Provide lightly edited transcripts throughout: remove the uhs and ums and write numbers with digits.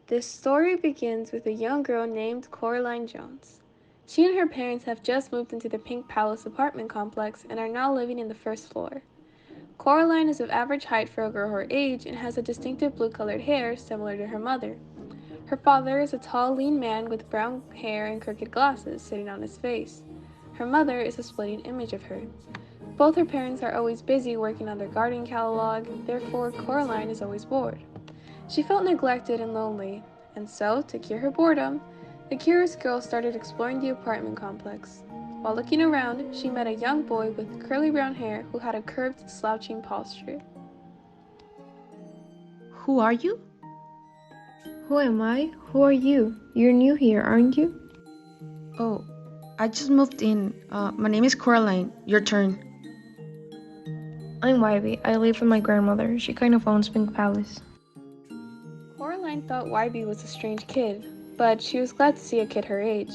This story begins with a young girl named Coraline Jones. She and her parents have just moved into the Pink Palace apartment complex and are now living in the first floor. Coraline is of average height for a girl her age and has a distinctive blue-colored hair similar to her mother. Her father is a tall, lean man with brown hair and crooked glasses sitting on his face. Her mother is a splitting image of her. Both her parents are always busy working on their garden catalog, therefore Coraline is always bored. She felt neglected and lonely, and so, to cure her boredom, the curious girl started exploring the apartment complex. While looking around, she met a young boy with curly brown hair who had a curved, slouching posture. Who are you? Who am I? Who are you? You're new here, aren't you? Oh, I just moved in. My name is Coraline. Your turn. I'm Wybie. I live with my grandmother. She kind of owns Pink Palace. Coraline thought Wybie was a strange kid, but she was glad to see a kid her age.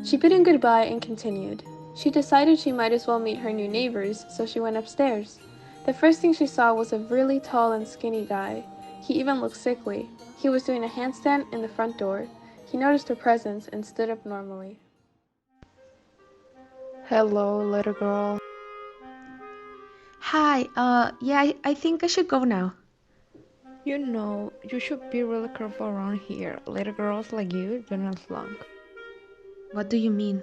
She bid him goodbye and continued. She decided she might as well meet her new neighbors, so she went upstairs. The first thing she saw was a really tall and skinny guy. He even looked sickly. He was doing a handstand in the front door. He noticed her presence and stood up normally. Hello, little girl. Hi, yeah, I think I should go now. You know, you should be really careful around here. Little girls like you do not belong. What do you mean?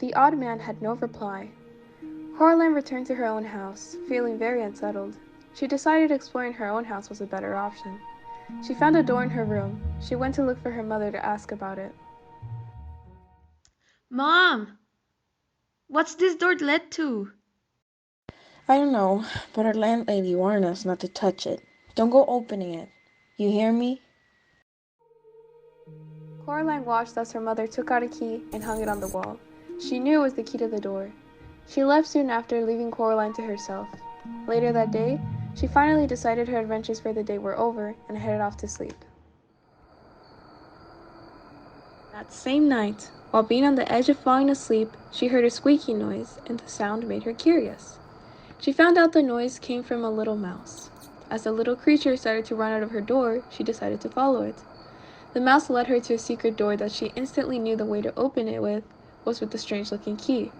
The odd man had no reply. Coraline returned to her own house, feeling very unsettled. She decided exploring her own house was a better option. She found a door in her room. She went to look for her mother to ask about it. Mom! What's this door led to? I don't know, but our landlady warned us not to touch it. Don't go opening it. You hear me? Coraline watched as her mother took out a key and hung it on the wall. She knew it was the key to the door. She left soon after, leaving Coraline to herself. Later that day, she finally decided her adventures for the day were over and headed off to sleep. That same night, while being on the edge of falling asleep, she heard a squeaking noise, and the sound made her curious. She found out the noise came from a little mouse. As the little creature started to run out of her door, she decided to follow it. The mouse led her to a secret door that she instantly knew the way to open it was with the strange-looking key.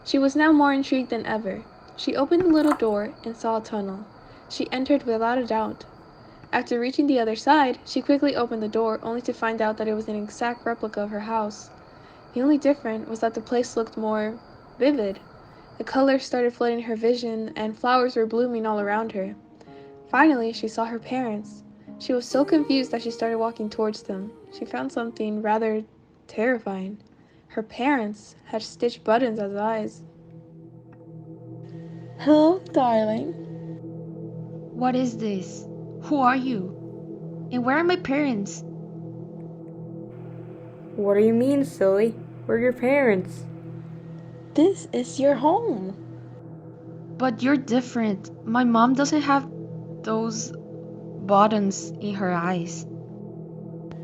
She was now more intrigued than ever. She opened the little door and saw a tunnel. She entered without a doubt. After reaching the other side, she quickly opened the door, only to find out that it was an exact replica of her house. The only difference was that the place looked more vivid. The colors started flooding her vision, and flowers were blooming all around her. Finally, she saw her parents. She was so confused that she started walking towards them. She found something rather terrifying. Her parents had stitched buttons as eyes. Hello, darling. What is this? Who are you? And where are my parents? What do you mean, silly? We're your parents. This is your home. But you're different. My mom doesn't have those buttons in her eyes.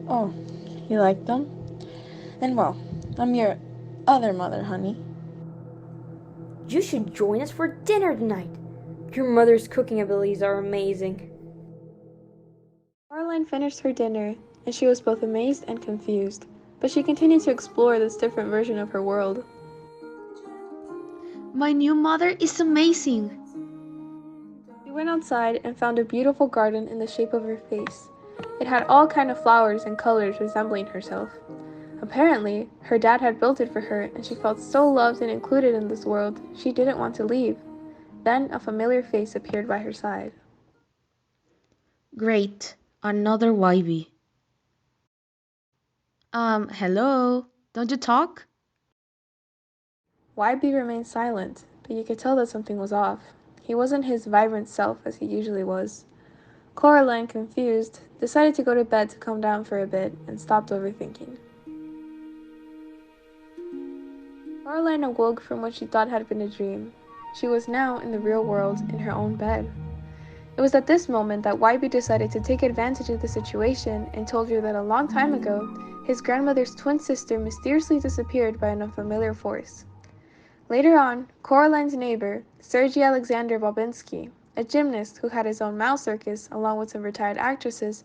Oh, you like them? And well, I'm your other mother, honey. You should join us for dinner tonight. Your mother's cooking abilities are amazing. Caroline finished her dinner, and she was both amazed and confused, but she continued to explore this different version of her world. My new mother is amazing. She went outside and found a beautiful garden in the shape of her face. It had all kinds of flowers and colors resembling herself. Apparently, her dad had built it for her, and she felt so loved and included in this world, she didn't want to leave. Then a familiar face appeared by her side. Great. Another Wybie. Hello? Don't you talk? Wybie remained silent, but you could tell that something was off. He wasn't his vibrant self as he usually was. Coraline, confused, decided to go to bed to calm down for a bit and stopped overthinking. Coraline awoke from what she thought had been a dream. She was now in the real world in her own bed. It was at this moment that Wybie decided to take advantage of the situation and told her that a long time ago, his grandmother's twin sister mysteriously disappeared by an unfamiliar force. Later on, Coraline's neighbor, Sergei Alexander Babinski, a gymnast who had his own mouse circus along with some retired actresses,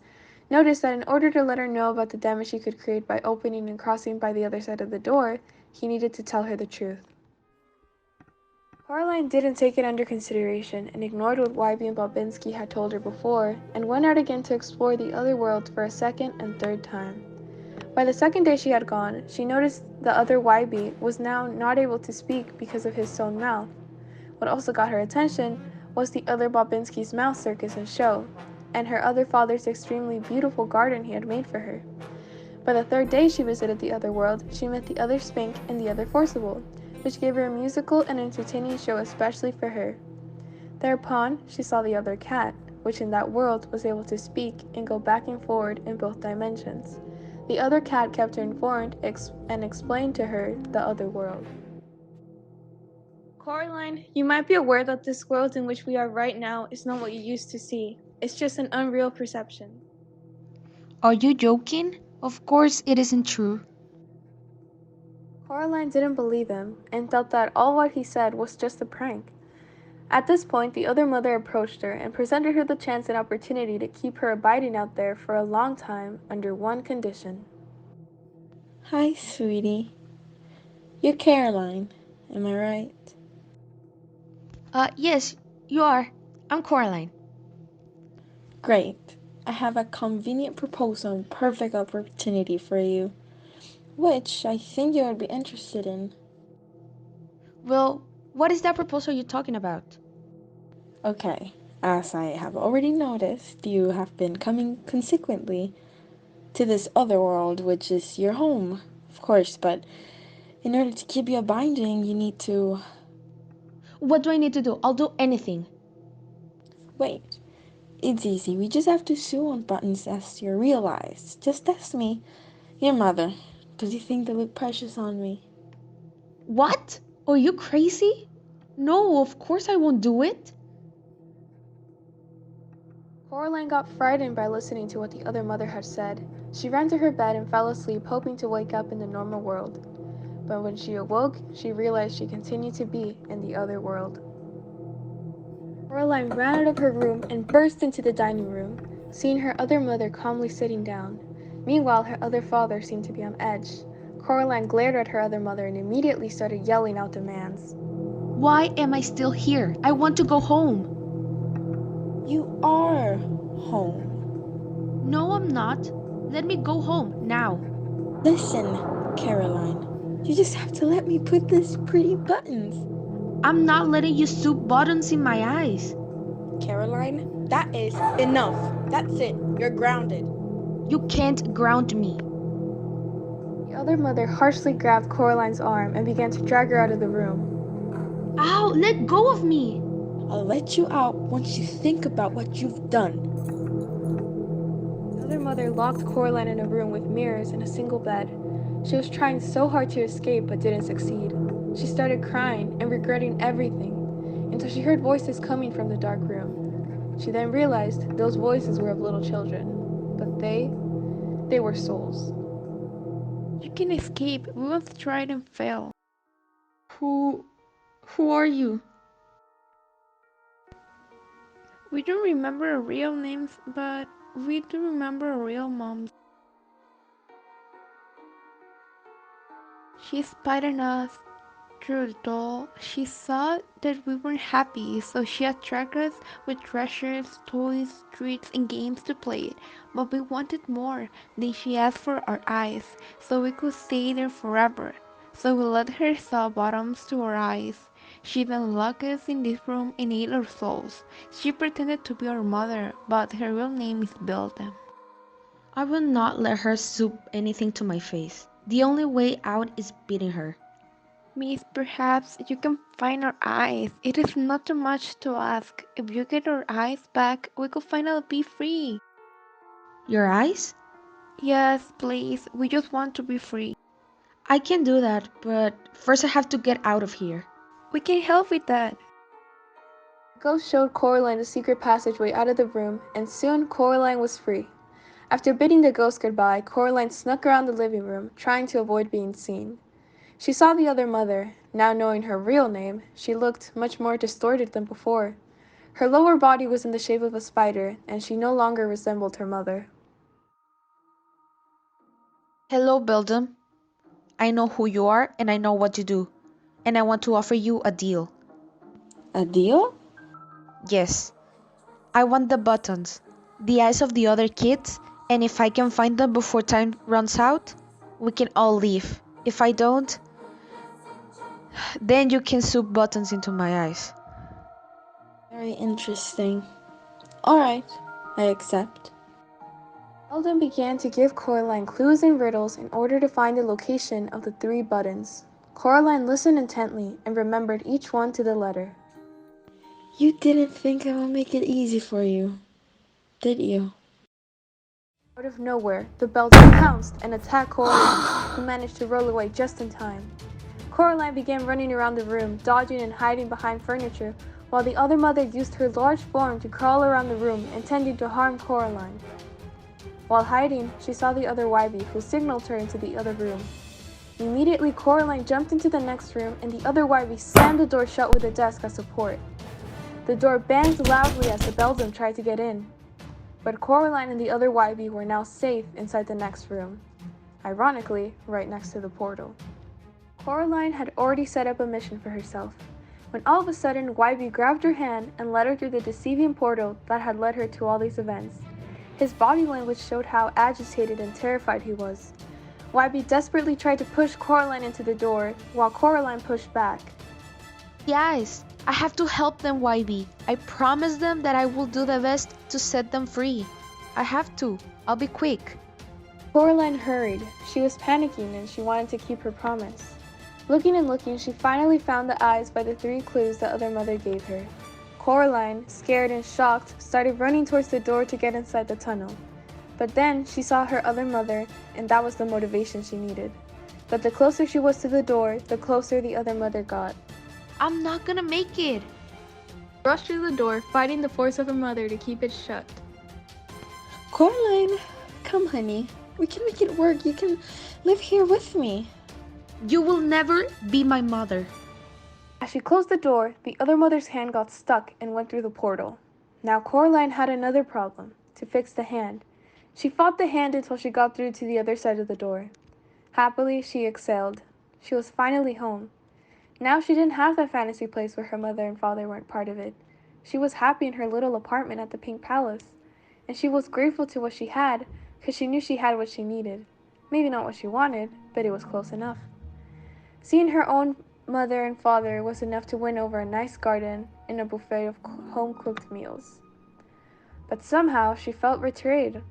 noticed that in order to let her know about the damage he could create by opening and crossing by the other side of the door, he needed to tell her the truth. Coraline didn't take it under consideration and ignored what Wybie and Bobinski had told her before, and went out again to explore the other world for a second and third time. By the second day she had gone, she noticed the other Wybie was now not able to speak because of his sewn mouth. What also got her attention was the other Bobinski's mouse circus and show, and her other father's extremely beautiful garden he had made for her. By the third day she visited the other world, she met the other Spink and the other Forcible, which gave her a musical and entertaining show especially for her. Thereupon, she saw the other cat, which in that world was able to speak and go back and forward in both dimensions. The other cat kept her informed and explained to her the other world. Coraline, you might be aware that this world in which we are right now is not what you used to see. It's just an unreal perception. Are you joking? Of course it isn't true. Coraline didn't believe him and thought that all what he said was just a prank. At this point, the other mother approached her and presented her the chance and opportunity to keep her abiding out there for a long time under one condition. Hi, sweetie. You're Caroline, am I right? Yes, you are. I'm Coraline. Great. I have a convenient proposal and perfect opportunity for you, which I think you would be interested in. Well, what is that proposal you're talking about? Okay, as I have already noticed, you have been coming consequently to this other world, which is your home, of course, but in order to keep you abiding, you need to. What do I need to do? I'll do anything. Wait. It's easy. We just have to sew on buttons as you realize. Just test me. Your mother. Does you think they look precious on me? What? Are you crazy? No, of course I won't do it. Coraline got frightened by listening to what the other mother had said. She ran to her bed and fell asleep, hoping to wake up in the normal world. But when she awoke, she realized she continued to be in the other world. Coraline ran out of her room and burst into the dining room, seeing her other mother calmly sitting down. Meanwhile, her other father seemed to be on edge. Coraline glared at her other mother and immediately started yelling out demands. Why am I still here? I want to go home. You are home. No, I'm not. Let me go home now. Listen, Caroline. You just have to let me put these pretty buttons. I'm not letting you sew buttons in my eyes. Caroline, that is enough. That's it. You're grounded. You can't ground me. The other mother harshly grabbed Coraline's arm and began to drag her out of the room. Ow, let go of me. I'll let you out once you think about what you've done. The other mother locked Coraline in a room with mirrors and a single bed. She was trying so hard to escape but didn't succeed. She started crying and regretting everything until she heard voices coming from the dark room. She then realized those voices were of little children, but they were souls. You can escape. We both tried and failed. Who are you? We don't remember our real names, but we do remember our real moms. She spied on us through the door. She saw that we weren't happy, so she attracted us with treasures, toys, treats, and games to play. But we wanted more. Then she asked for our eyes, so we could stay there forever. So we let her sew bottoms to our eyes. She then locked us in this room and ate our souls. She pretended to be our mother, but her real name is Bilda. I will not let her sew anything to my face. The only way out is beating her. Miss, perhaps you can find our eyes. It is not too much to ask. If you get our eyes back, we could finally be free. Your eyes? Yes, please. We just want to be free. I can do that, but first I have to get out of here. We can help with that. The ghost showed Coraline the secret passageway out of the room, and soon Coraline was free. After bidding the ghost goodbye, Coraline snuck around the living room, trying to avoid being seen. She saw the other mother. Now knowing her real name, she looked much more distorted than before. Her lower body was in the shape of a spider, and she no longer resembled her mother. Hello, Belgium. I know who you are and I know what you do. And I want to offer you a deal. A deal? Yes, I want the buttons, the eyes of the other kids, and if I can find them before time runs out, we can all leave. If I don't, then you can sew buttons into my eyes. Very interesting. Alright, I accept. Eldon began to give Coraline clues and riddles in order to find the location of the 3 buttons. Coraline listened intently and remembered each one to the letter. You didn't think I would make it easy for you, did you? Out of nowhere, the Belgian pounced and attacked Coraline, who managed to roll away just in time. Coraline began running around the room, dodging and hiding behind furniture, while the other mother used her large form to crawl around the room, intending to harm Coraline. While hiding, she saw the other Wybie, who signaled her into the other room. Immediately, Coraline jumped into the next room, and the other Wybie slammed the door shut with a desk as support. The door banged loudly as the Belgian tried to get in. But Coraline and the other Wybie were now safe inside the next room. Ironically, right next to the portal. Coraline had already set up a mission for herself, when all of a sudden Wybie grabbed her hand and led her through the deceiving portal that had led her to all these events. His body language showed how agitated and terrified he was. Wybie desperately tried to push Coraline into the door, while Coraline pushed back. The eyes! I have to help them, Wybie. I promise them that I will do the best to set them free. I have to. I'll be quick. Coraline hurried. She was panicking and she wanted to keep her promise. Looking and looking, she finally found the eyes by the 3 clues the other mother gave her. Coraline, scared and shocked, started running towards the door to get inside the tunnel. But then she saw her other mother, and that was the motivation she needed. But the closer she was to the door, the closer the other mother got. I'm not gonna make it. Rushed through the door, fighting the force of her mother to keep it shut. Coraline, come honey. We can make it work. You can live here with me. You will never be my mother. As she closed the door, the other mother's hand got stuck and went through the portal. Now Coraline had another problem, to fix the hand. She fought the hand until she got through to the other side of the door. Happily, she exhaled. She was finally home. Now she didn't have that fantasy place where her mother and father weren't part of it. She was happy in her little apartment at the Pink Palace. And she was grateful to what she had, because she knew she had what she needed. Maybe not what she wanted, but it was close enough. Seeing her own mother and father was enough to win over a nice garden and a buffet of home-cooked meals. But somehow she felt betrayed,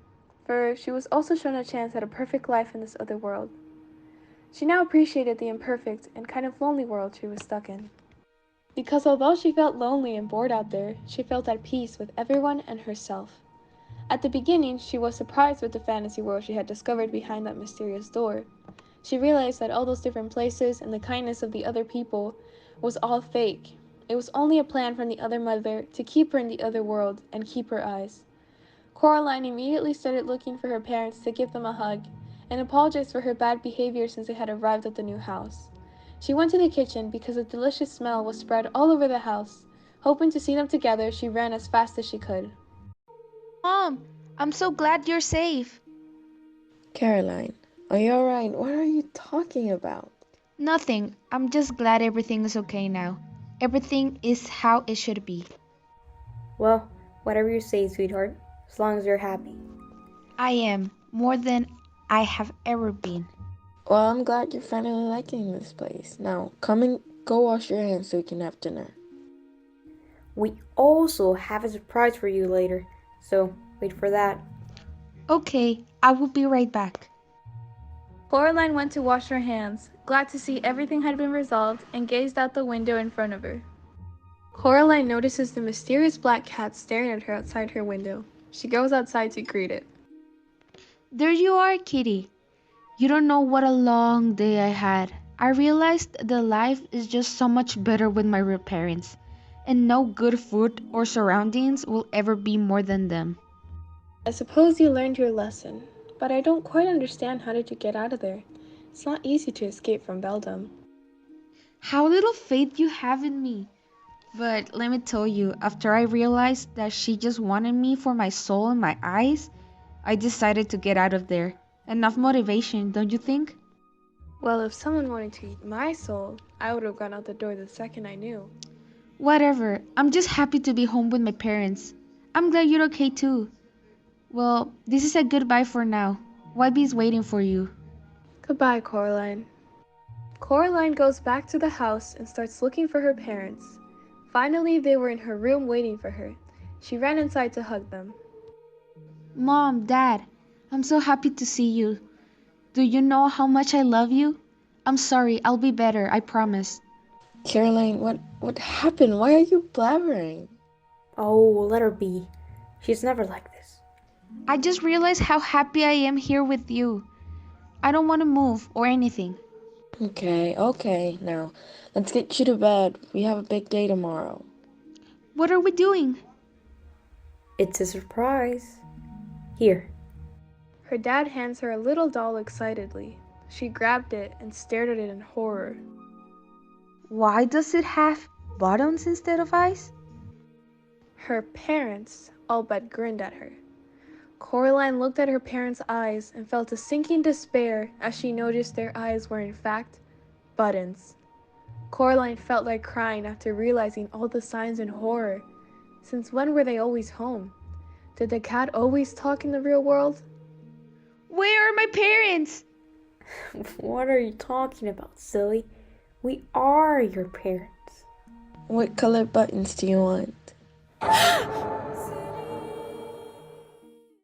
for she was also shown a chance at a perfect life in this other world. She now appreciated the imperfect and kind of lonely world she was stuck in. Because although she felt lonely and bored out there, she felt at peace with everyone and herself. At the beginning, she was surprised with the fantasy world she had discovered behind that mysterious door. She realized that all those different places and the kindness of the other people was all fake. It was only a plan from the other mother to keep her in the other world and keep her eyes. Coraline immediately started looking for her parents to give them a hug and apologized for her bad behavior since they had arrived at the new house. She went to the kitchen because a delicious smell was spread all over the house. Hoping to see them together, she ran as fast as she could. Mom, I'm so glad you're safe. Caroline, are you alright? What are you talking about? Nothing. I'm just glad everything is okay now. Everything is how it should be. Well, whatever you say, sweetheart, as long as you're happy. I am, more than I have ever been. Well, I'm glad you're finally liking this place. Now, come and go wash your hands so we can have dinner. We also have a surprise for you later, so wait for that. Okay, I will be right back. Coraline went to wash her hands, glad to see everything had been resolved, and gazed out the window in front of her. Coraline notices the mysterious black cat staring at her outside her window. She goes outside to greet it. There you are, Kitty. You don't know what a long day I had. I realized that life is just so much better with my real parents, and no good food or surroundings will ever be more than them. I suppose you learned your lesson, but I don't quite understand how did you get out of there. It's not easy to escape from Beldam. How little faith you have in me. But let me tell you, after I realized that she just wanted me for my soul and my eyes, I decided to get out of there. Enough motivation, don't you think? Well, if someone wanted to eat my soul, I would have gone out the door the second I knew. Whatever, I'm just happy to be home with my parents. I'm glad you're okay too. Well, this is a goodbye for now. YB's waiting for you. Goodbye, Coraline. Coraline goes back to the house and starts looking for her parents. Finally, they were in her room waiting for her. She ran inside to hug them. Mom, Dad, I'm so happy to see you. Do you know how much I love you? I'm sorry, I'll be better, I promise. Caroline, what happened? Why are you blabbering? Oh, let her be. She's never like this. I just realized how happy I am here with you. I don't want to move or anything. Okay, now, let's get you to bed. We have a big day tomorrow. What are we doing? It's a surprise. Here. Her dad hands her a little doll excitedly. She grabbed it and stared at it in horror. Why does it have buttons instead of eyes? Her parents all but grinned at her. Coraline looked at her parents' eyes and felt a sinking despair as she noticed their eyes were in fact buttons. Coraline felt like crying after realizing all the signs in horror. Since when were they always home? Did the cat always talk in the real world? Where are my parents? What are you talking about, silly? We are your parents. What color buttons do you want?